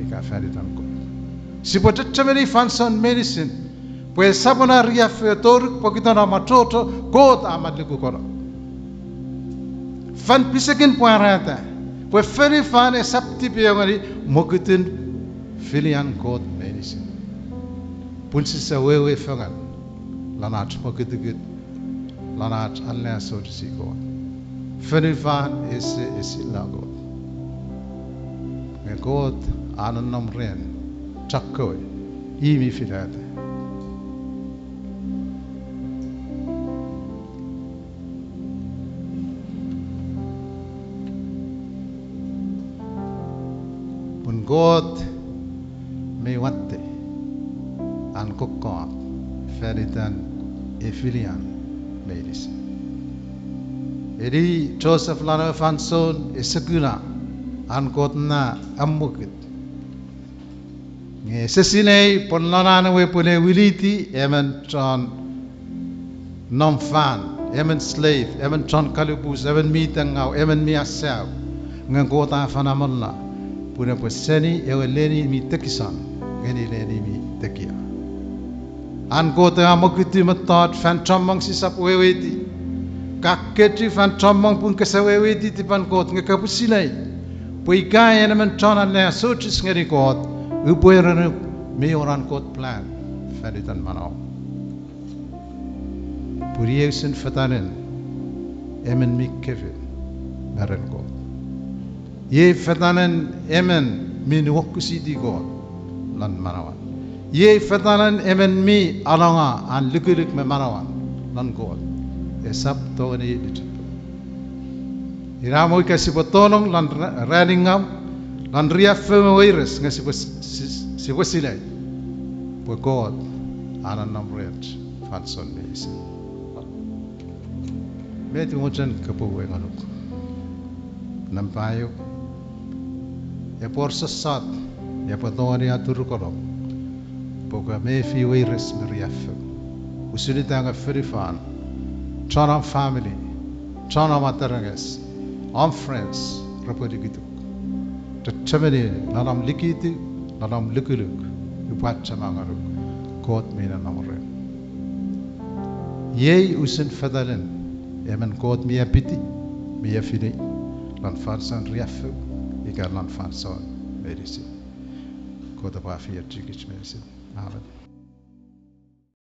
ika feri tan ko si po chameni fanson medicine pues sabona ria fetor pokito na matoto ko ta amadliku ko fan pisekin poirata po feri fan e sapti piangari mokitin filian ko medicine punsi sa wewe fangan lanat mokitigit lanat alla so to see ko feri fan is lago me god ananam ren chakko imi filata pun god me watte an kokko feritan efilian medis eri Joseph lana fanson esaguna an god na amukit nge sesinei pon lana na we pone wiliti emen tron non fan emen slave emen tron kalubus emen mitangau emen miasau nge gota fanamalla puna poseni eweleni mi tekisan ngeni leni mi tekia an gota amukiti matot fan tromang sisap weweti kaketi fan tromang pun kesaweweti tipan kot nge kapusilai puikai emen tron alle sochis ngeri kot upoerane me oran kot plan feritan manau puriesen fatalen emen mi kevin naren ko ye fatalen emen min wokusi di ko lan manawan ye fatalan emen mi alanga an lukulik me manawan lan ko esap to ni dit iramoy kasi potonong lan raningam lan ria virus ngasi si wasilay po god anan nam ret fanson mes meti mochen kapo wenganuk nampayo e por sat e potoni atur kolom poka me fi virus meriaf usunita nga ferifan chana family chana mataranges am friends rapodi gitu tachamene nanam likiti nanam likuluk upachamangaro kot mena namre yei usin fadalen emen kot mia piti mia fini lan farsan riafu igar lan farsan medicine kot apa fiat jigich medicine amen